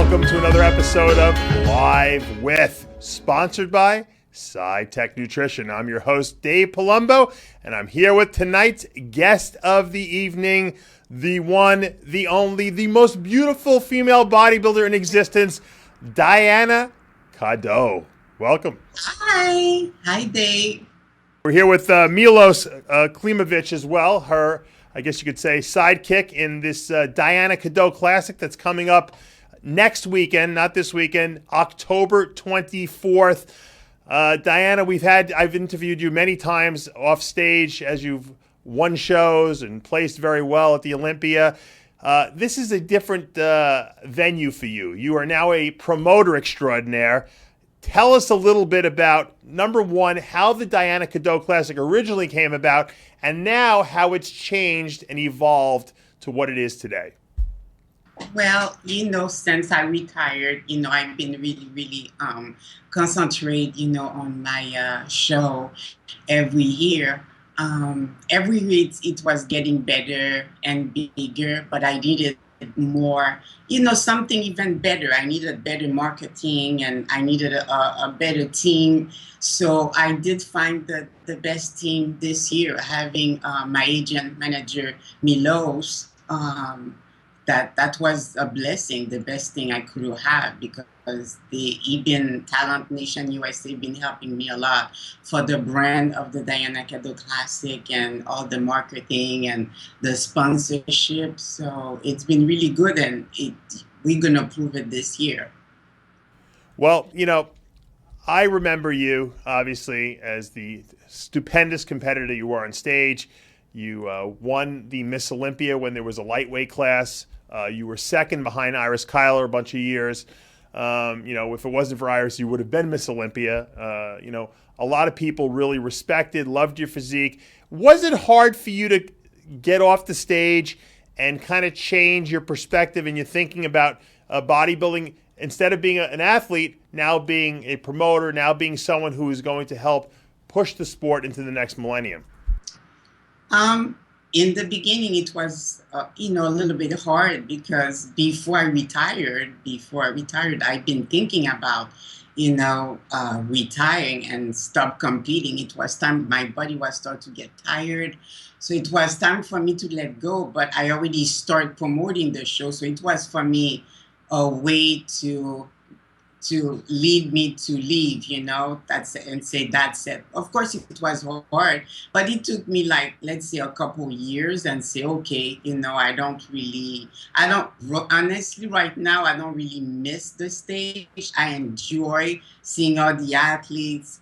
Welcome to another episode of Live With, sponsored by SciTech Nutrition. I'm your host, Dave Palumbo, and I'm here with tonight's guest of the evening, the one, the only, the most beautiful female bodybuilder in existence, DAYANA CADEAU. Welcome. Hi. Hi, Dave. We're here with Milos Klimovich as well, her, I guess you could say, sidekick in this DAYANA CADEAU Classic that's coming up next weekend, not this weekend, October 24th. DAYANA, I've interviewed you many times off stage as you've won shows and placed very well at the Olympia. This is a different venue for you. You are now a promoter extraordinaire. Tell us a little bit about, number one, how the DAYANA CADEAU Classic originally came about, and now how it's changed and evolved to what it is today. Well, since I retired, I've been really concentrate, on my show every year. Every year it was getting better and bigger, but I needed more, something even better. I needed better marketing and I needed a better team. So I did find the best team this year, having my agent manager, Milos. That was a blessing, the best thing I could have, because even Talent Nation USA been helping me a lot for the brand of the DAYANA CADEAU Classic and all the marketing and the sponsorship. So it's been really good, and we're going to prove it this year. Well, I remember you, obviously, as the stupendous competitor you were on stage. You won the Miss Olympia when there was a lightweight class. You were second behind Iris Kyler a bunch of years. If it wasn't for Iris, you would have been Miss Olympia. A lot of people really respected, loved your physique. Was it hard for you to get off the stage and kind of change your perspective and your thinking about bodybuilding, instead of being an athlete, now being a promoter, now being someone who is going to help push the sport into the next millennium? In the beginning, it was, a little bit hard, because before I retired, I've been thinking about, retiring and stop competing. It was time. My body was starting to get tired. So it was time for me to let go, but I already started promoting the show. So it was for me a way to lead me to leave, and say that's it. Of course, it was hard, but it took me, let's say, a couple years, and say, okay, honestly, right now, I don't really miss the stage. I enjoy seeing all the athletes.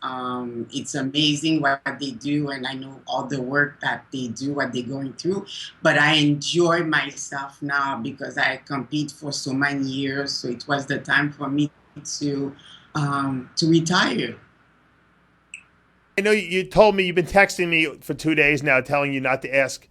It's amazing what they do, and I know all the work that they do, what they're going through, but I enjoy myself now because I compete for so many years. So it was the time for me to retire. I know you told me, you've been texting me for 2 days now, telling you not to ask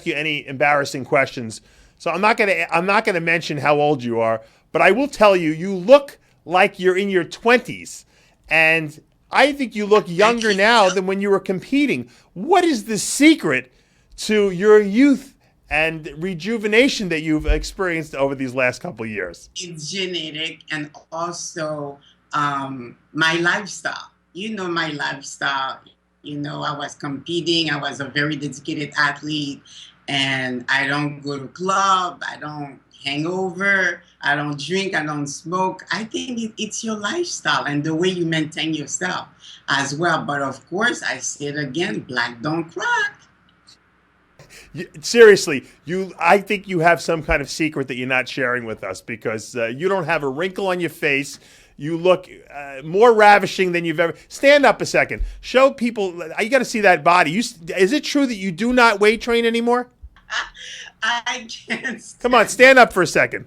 you any embarrassing questions. So I'm not gonna mention how old you are, but I will tell you, you look like you're in your 20s, and I think you look younger now than when you were competing. What is the secret to your youth and rejuvenation that you've experienced over these last couple of years? It's genetic, and also my lifestyle. My lifestyle. I was competing. I was a very dedicated athlete, and I don't go to club. I don't hang over. I don't drink. I don't smoke. I think it's your lifestyle and the way you maintain yourself as well. But of course, I say it again, black don't crack. Seriously, I think you have some kind of secret that you're not sharing with us, because you don't have a wrinkle on your face. You look more ravishing than you've ever. Stand up a second. Show people. You got to see that body. Is it true that you do not weight train anymore? I can't. Come on, stand up for a second.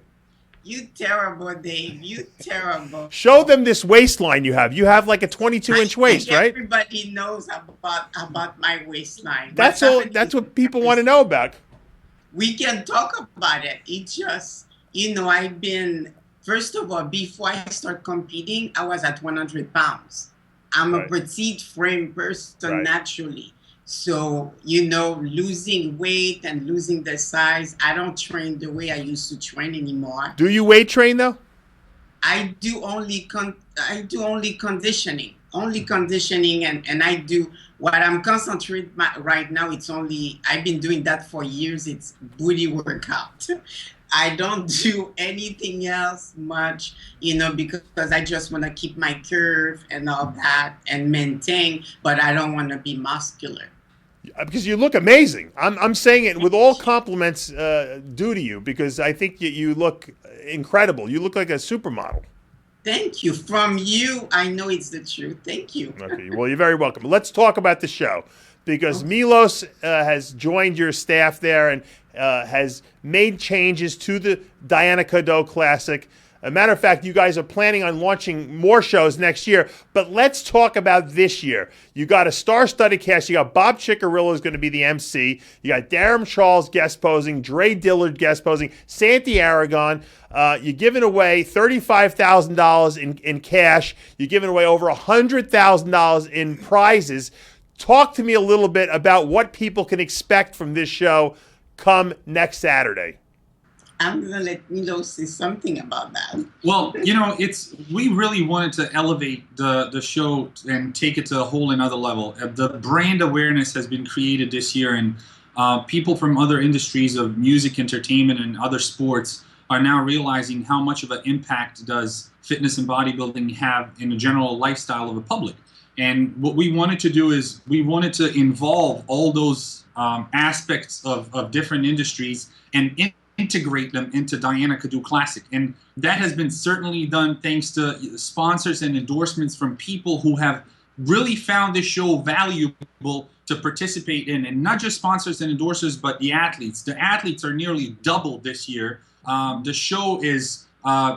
You terrible, Dave. You terrible. Show them this waistline you have. You have like a 22-inch waist, right? Everybody knows about my waistline. That's what people want to know about. We can talk about it. It's just, I've been, first of all, before I start competing, I was at 100 pounds. I'm a petite frame person naturally. So, losing weight and losing the size, I don't train the way I used to train anymore. Do you weight train though? I do only conditioning, and I do what I'm concentrating right now. It's only I've been doing that for years. It's booty workout. I don't do anything else much, because I just want to keep my curve and all that and maintain, but I don't want to be muscular. Because you look amazing. I'm saying it with all compliments due to you, because I think you look incredible. You look like a supermodel. Thank you. From you, I know it's the truth. Thank you. Okay, well, you're very welcome. Let's talk about the show, because Milos has joined your staff there and has made changes to the Diana Caddeau Classic. A matter of fact, you guys are planning on launching more shows next year, but let's talk about this year. You got a star-studded cast. You got Bob Chickarillo is going to be the MC. You got Darren Charles guest posing, Dre Dillard guest posing, Santi Aragon. You're giving away $35,000 in cash. You're giving away over $100,000 in prizes. Talk to me a little bit about what people can expect from this show come next Saturday. I'm gonna let Milo say something about that. Well, we really wanted to elevate the show and take it to a whole another level. The brand awareness has been created this year, and people from other industries of music, entertainment, and other sports are now realizing how much of an impact does fitness and bodybuilding have in the general lifestyle of the public. And what we wanted to do is we wanted to involve all those aspects of different industries and integrate them into Diana Caddeau Classic. And that has been certainly done thanks to sponsors and endorsements from people who have really found this show valuable to participate in. And not just sponsors and endorsers, but the athletes. The athletes are nearly double this year. The show is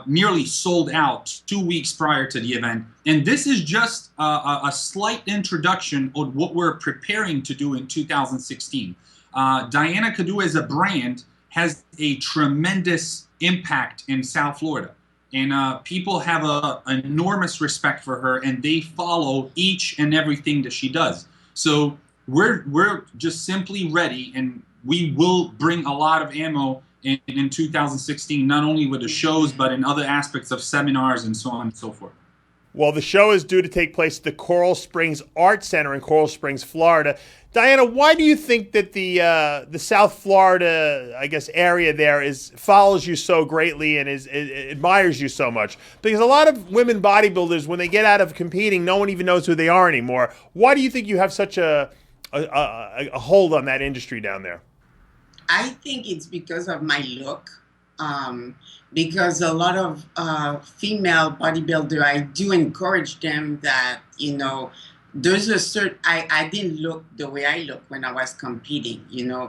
nearly sold out 2 weeks prior to the event. And this is just a slight introduction of what we're preparing to do in 2016. Diana Caddeau as a brand has a tremendous impact in South Florida. And people have an enormous respect for her, and they follow each and everything that she does. So we're just simply ready, and we will bring a lot of ammo in 2016, not only with the shows, but in other aspects of seminars and so on and so forth. Well, the show is due to take place at the Coral Springs Art Center in Coral Springs, Florida. Diana, why do you think that the South Florida, I guess, area there follows you so greatly and admires you so much? Because a lot of women bodybuilders, when they get out of competing, no one even knows who they are anymore. Why do you think you have such a hold on that industry down there? I think it's because of my look. Because a lot of female bodybuilder, I do encourage them that, there's a certain, I didn't look the way I look when I was competing,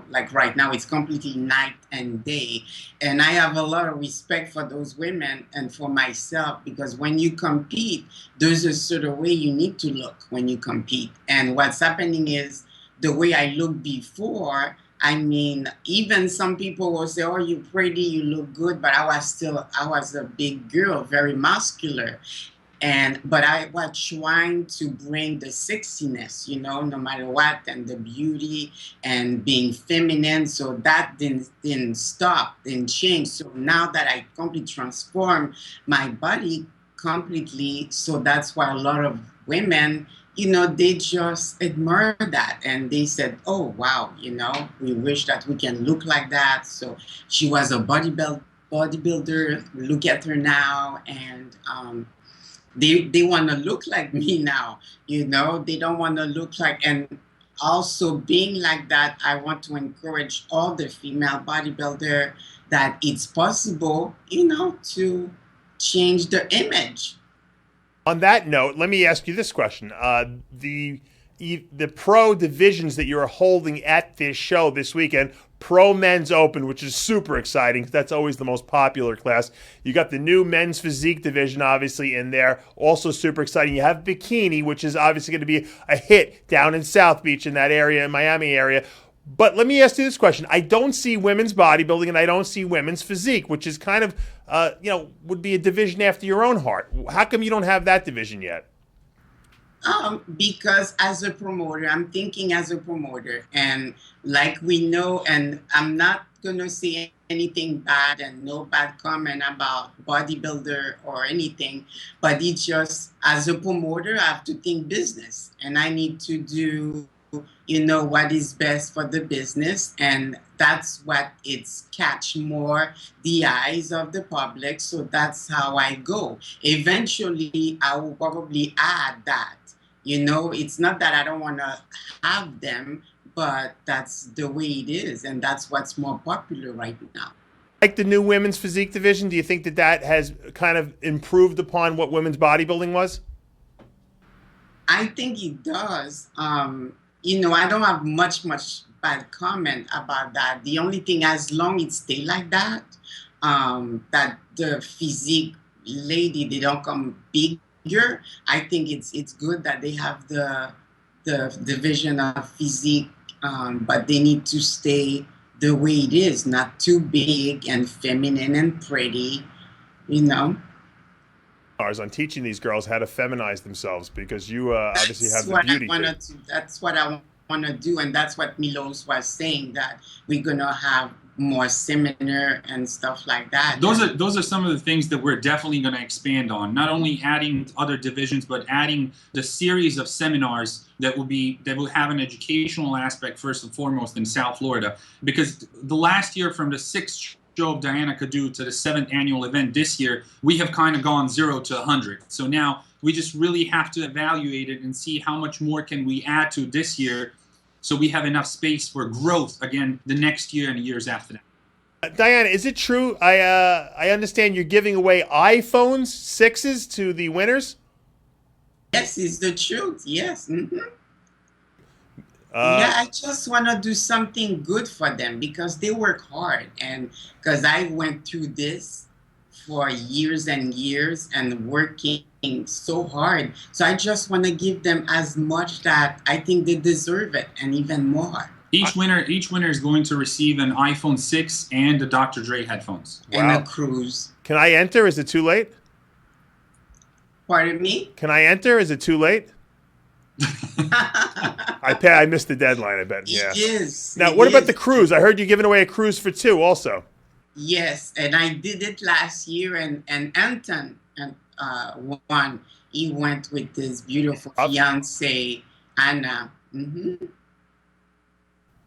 like right now it's completely night and day. And I have a lot of respect for those women and for myself, because when you compete, there's a certain way you need to look when you compete. And what's happening is the way I looked before, I mean, even some people will say, oh, you're pretty, you look good, but I was a big girl, very muscular. But I was trying to bring the sexiness, no matter what, and the beauty and being feminine. So that didn't stop, didn't change. So now that I completely transformed my body completely, so that's why a lot of women, they just admire that. And they said, oh, wow, we wish that we can look like that. So she was a bodybuilder. Look at her now. And they want to look like me now. They don't want to look like. And also being like that, I want to encourage all the female bodybuilder that it's possible, to change the image. On that note, let me ask you this question. The pro divisions that you're holding at this show this weekend, Pro Men's Open, which is super exciting. That's always the most popular class. You got the new men's physique division, obviously, in there. Also super exciting. You have bikini, which is obviously going to be a hit down in South Beach in that area, Miami area. But let me ask you this question. I don't see women's bodybuilding and I don't see women's physique, which is kind of, would be a division after your own heart. How come you don't have that division yet? Because as a promoter, I'm thinking as a promoter, and like we know, and I'm not gonna say anything bad and no bad comment about bodybuilder or anything, but it's just as a promoter, I have to think business, and I need to do, what is best for the business, and that's what it's catch more the eyes of the public. So that's how I go. Eventually, I will probably add that. It's not that I don't want to have them, but that's the way it is, and that's what's more popular right now. Like the new women's physique division, do you think that that has kind of improved upon what women's bodybuilding was? I think it does. I don't have much bad comment about that. The only thing, as long it stay like that, that the physique lady, they don't come bigger. I think it's good that they have the division of physique, but they need to stay the way it is, not too big and feminine and pretty, you know. On teaching these girls how to feminize themselves because you obviously have That's the what beauty. That's what I want to do, and that's what Milos was saying, that we're gonna have more seminar and stuff like that. Those are some of the things that we're definitely going to expand on. Not only adding other divisions, but adding the series of seminars that will have an educational aspect first and foremost in South Florida. Because the last year, from the 6th show of Diana Cadeu to the 7th annual event this year, we have kind of gone 0 to 100. So now we just really have to evaluate it and see how much more can we add to this year, so we have enough space for growth again the next year and the years after that. Diana, is it true? I understand you're giving away iPhones 6s to the winners. Yes, it's the truth. Yes. Yeah, I just want to do something good for them because they work hard, and because I went through this for years and years and working so hard. So I just want to give them as much that I think they deserve it, and even more. Each winner is going to receive an iPhone 6 and the Dr. Dre headphones. And a cruise. Can I enter? Is it too late? Pardon me? Can I enter? Is it too late? I missed the deadline, I bet. Yeah. Yes. Now, what about the cruise? I heard you giving away a cruise for 2 also. Yes, and I did it last year, and Anton won. He went with his beautiful fiance, Anna.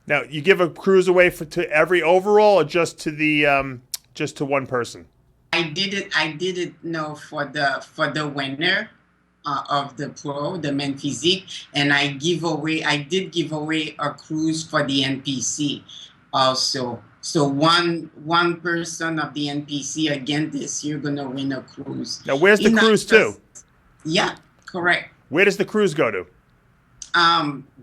Now, you give a cruise away to every overall, or just to the just to one person? I did it. No, for the winner of the pro, the men physique, and I did give away a cruise for the NPC also. So one person of the NPC again this year gonna win a cruise. Now, where's the cruise to? Yeah, correct. Where does the cruise go to?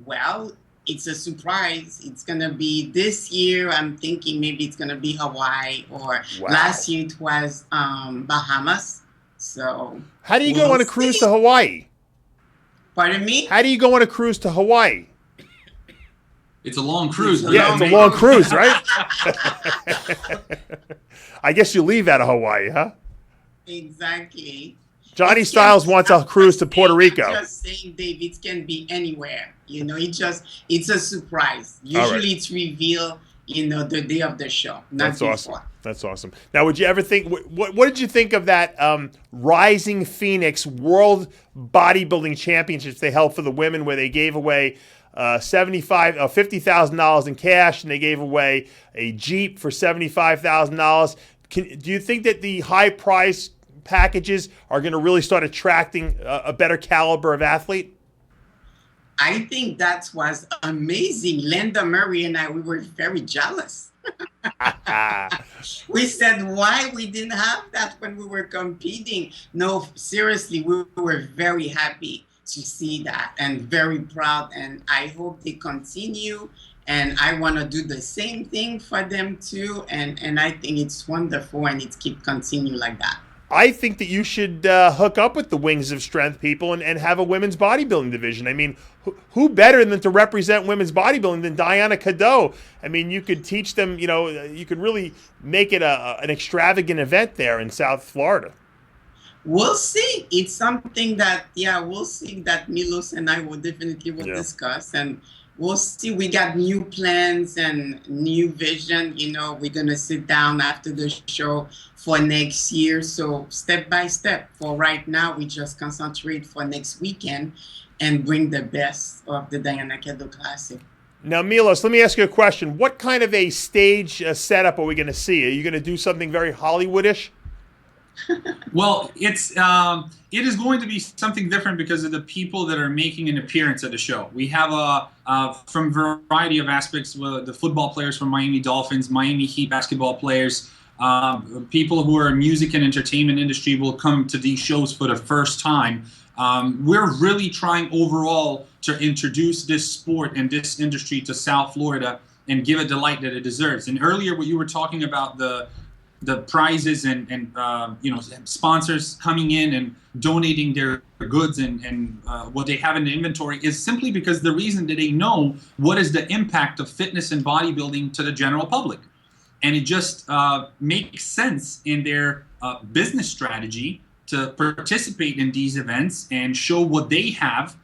Well, it's a surprise. It's gonna be this year. I'm thinking maybe it's gonna be Hawaii, or last year it was Bahamas. So how do you go on a cruise to Hawaii? Pardon me? How do you go on a cruise to Hawaii? It's a long cruise. It's a long cruise, right? I guess you leave out of Hawaii, huh? Exactly. Johnny Styles wants a cruise to Puerto Rico. I'm just saying, Dave, it can be anywhere. It's a surprise. Usually it's revealed, the day of the show. That's awesome. That's awesome. Now, would you ever think, what did you think of that Rising Phoenix World Bodybuilding Championships they held for the women, where they gave away $50,000 in cash, and they gave away a Jeep for $75,000? Do you think that the high price packages are going to really start attracting a better caliber of athlete? I think that was amazing. Linda Murray and we were very jealous. We said, why we didn't have that when we were competing? No, seriously, we were very happy to see that and very proud. And I hope they continue. And I want to do the same thing for them too. And I think it's wonderful, and it keep continue like that. I think that you should hook up with the Wings of Strength people and have a women's bodybuilding division. I mean, who better than to represent women's bodybuilding than Diana Caddeau? I mean, you could teach them, you could really make it an extravagant event there in South Florida. We'll see. It's something that, yeah, we'll see that Milos and I will definitely will Yeah. discuss, and we'll see. We got new plans and new vision. We're gonna sit down after the show for next year. So step by step. For right now, we just concentrate for next weekend and bring the best of the Diana Caddeau Classic. Now, Milos, let me ask you a question. What kind of a stage setup are we going to see? Are you going to do something very Hollywoodish? Well, it is going to be something different because of the people that are making an appearance at the show. We have from a variety of aspects, the football players from Miami Dolphins, Miami Heat basketball players, people who are in music and entertainment industry will come to these shows for the first time. We're really trying overall to introduce this sport and this industry to South Florida and give it the light that it deserves. And earlier, what you were talking about the prizes and sponsors coming in and donating their goods and what they have in the inventory is simply because the reason that they know what is the impact of fitness and bodybuilding to the general public. And it just makes sense in their business strategy to participate in these events and show what they have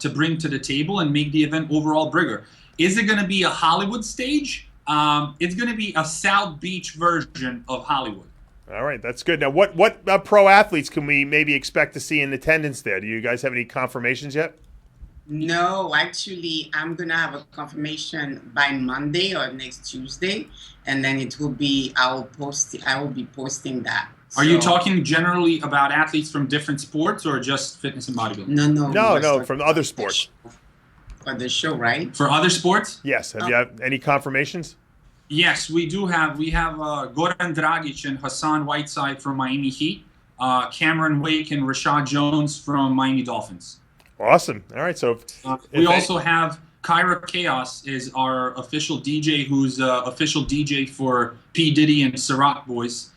to bring to the table and make the event overall bigger. Is it going to be a Hollywood stage? It's going to be a South Beach version of Hollywood. All right, that's good. Now, what pro athletes can we maybe expect to see in attendance there? Do you guys have any confirmations yet? No, actually, I'm gonna have a confirmation by Monday or next Tuesday, and then it will be. I will be posting that. Are you talking generally about athletes from different sports or just fitness and bodybuilding? No, from other sports. For the show, right? For other sports? Yes. Have you had any confirmations? Yes, we do have. We have Goran Dragic and Hassan Whiteside from Miami Heat, Cameron Wake and Rashad Jones from Miami Dolphins. Awesome. All right. So we also have Kyra Chaos is our official DJ, who's official DJ for P. Diddy and Ciroc Boys.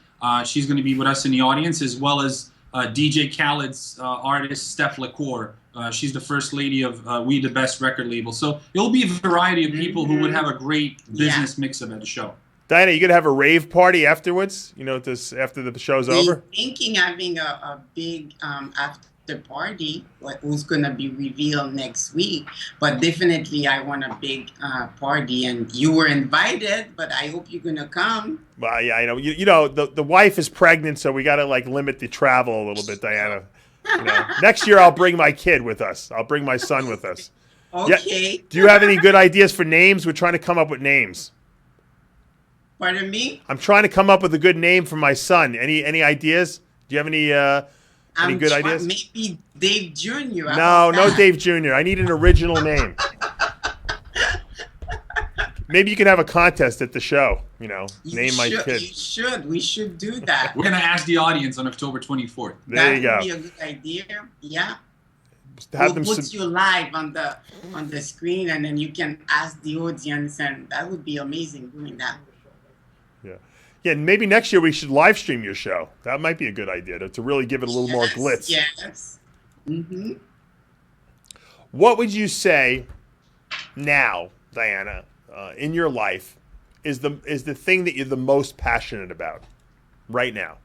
She's going to be with us in the audience, as well as DJ Khaled's artist, Steph LaCour. She's the first lady of We The Best record label. So it'll be a variety of people who would have a great business mix up at the show. Diana, you going to have a rave party afterwards? After the show's over? Thinking having a big after party, who's going to be revealed next week. But definitely I want a big party, and you were invited, but I hope you're going to come. Well, yeah, I know. The wife is pregnant, so we got to limit the travel a little bit, Diana. Next year I'll bring my kid with us. I'll bring my son with us. Okay. Yeah. Do you have any good ideas for names? We're trying to come up with names. Pardon me? I'm trying to come up with a good name for my son. Any ideas? Do you have any good ideas? Maybe Dave Jr. No Dave Jr. I need an original name. Maybe you can have a contest at the show, name my kid. We should do that. We're going to ask the audience on October 24th. There you go. That would be a good idea. Yeah. We'll put you live on the screen, and then you can ask the audience, and that would be amazing doing that. Yeah, and maybe next year we should live stream your show. That might be a good idea to really give it a little more glitz. Yes. Mm-hmm. What would you say now, Diana, in your life is the thing that you're the most passionate about right now?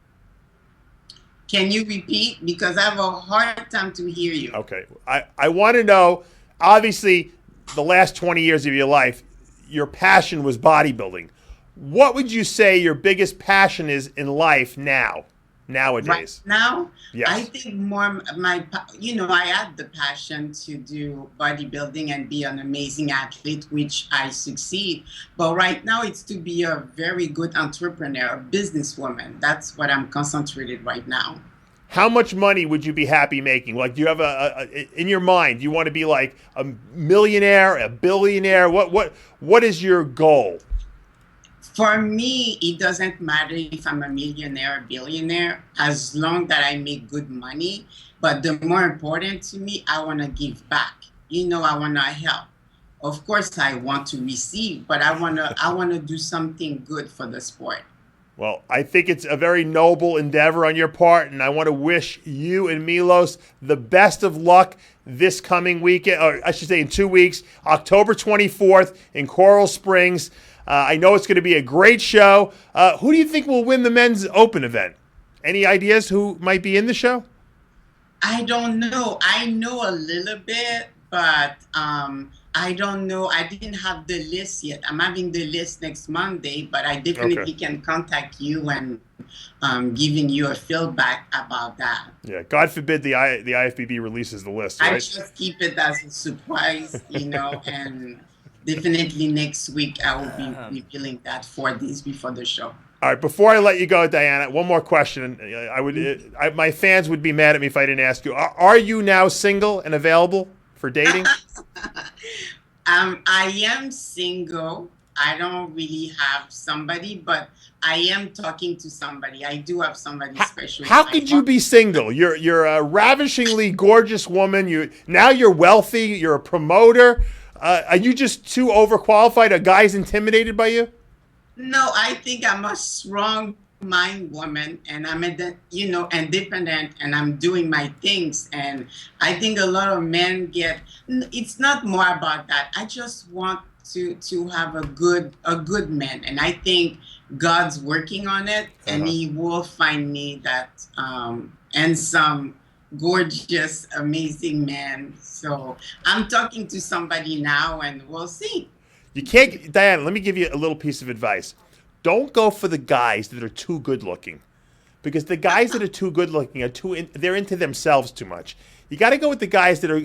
Can you repeat? Because I have a hard time to hear you. Okay. I want to know, obviously, the last 20 years of your life, your passion was bodybuilding. What would you say your biggest passion is in life nowadays? Right now? Yes. I think more I had the passion to do bodybuilding and be an amazing athlete, which I succeed. But right now it's to be a very good entrepreneur, a businesswoman. That's what I'm concentrated right now. How much money would you be happy making? Like, do you have in your mind, do you want to be like a millionaire, a billionaire? What is your goal? For me, it doesn't matter if I'm a millionaire or billionaire, as long that I make good money. But the more important to me, I want to give back. I want to help. Of course, I want to receive, but I want to do something good for the sport. Well, I think it's a very noble endeavor on your part, and I want to wish you and Milos the best of luck this coming weekend, or I should say in 2 weeks, October 24th in Coral Springs. I know it's going to be a great show. Who do you think will win the men's open event? Any ideas who might be in the show? I don't know. I know a little bit, but I don't know. I didn't have the list yet. I'm having the list next Monday, but I definitely can contact you and giving you a feedback about that. Yeah, God forbid the IFBB releases the list, right? I just keep it as a surprise, and definitely next week I will be revealing that 4 days before the show. All right, before I let you go, Diana, one more question. My fans would be mad at me if I didn't ask you. Are you now single and available for dating? I am single. I don't really have somebody, but I am talking to somebody. I do have somebody special. How could you be single? You're a ravishingly gorgeous woman. You're wealthy. You're a promoter. Are you just too overqualified? Are guys intimidated by you? No, I think I'm a strong mind woman, and I'm independent, and I'm doing my things. And I think a lot of men it's not more about that. I just want to have a good man, and I think God's working on it, and He will find me that handsome, gorgeous, amazing man. So I'm talking to somebody now, and we'll see. You can't, Diana, let me give you a little piece of advice. Don't go for the guys that are too good looking, because the guys that are too good looking they're into themselves too much. You got to go with the guys that are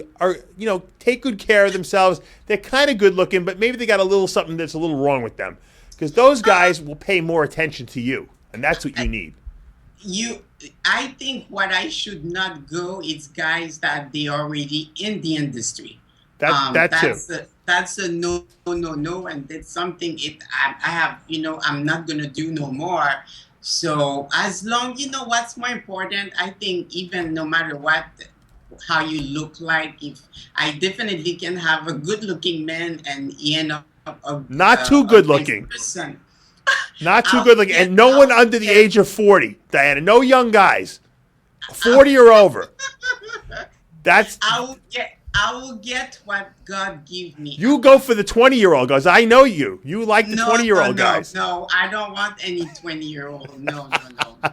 take good care of themselves. They're kind of good looking, but maybe they got a little something that's a little wrong with them, because those guys will pay more attention to you, and that's what you need. I think what I should not go is guys that they already in the industry. That's a no, and that's something I have, I'm not going to do no more. So as long, what's more important, I think even no matter how you look like, if I definitely can have a good looking man and not too good looking. Person. Not too good looking. And no one under the age of 40, Diana. No young guys. 40 or over. I will get what God give me. You go for the 20-year-old guys. I know you. You like the 20-year-old guys. No, I don't want any 20-year-old. No.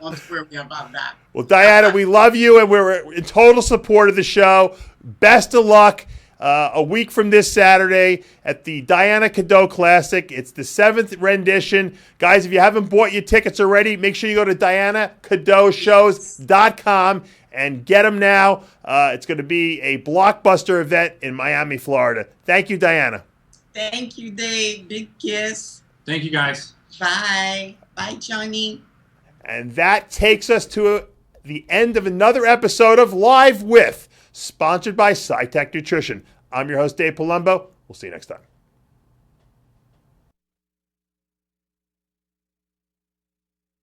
Don't worry about that. Well, Diana, we love you, and we're in total support of the show. Best of luck a week from this Saturday at the Diana Caddeau Classic. It's the 7th rendition. Guys, if you haven't bought your tickets already, make sure you go to DianaCaddeauShows.com and get them now. It's going to be a blockbuster event in Miami, Florida. Thank you, Diana. Thank you, Dave. Big kiss. Thank you, guys. Bye. Bye, Johnny. And that takes us to the end of another episode of Live With, sponsored by SciTech Nutrition. I'm your host, Dave Palumbo. We'll see you next time.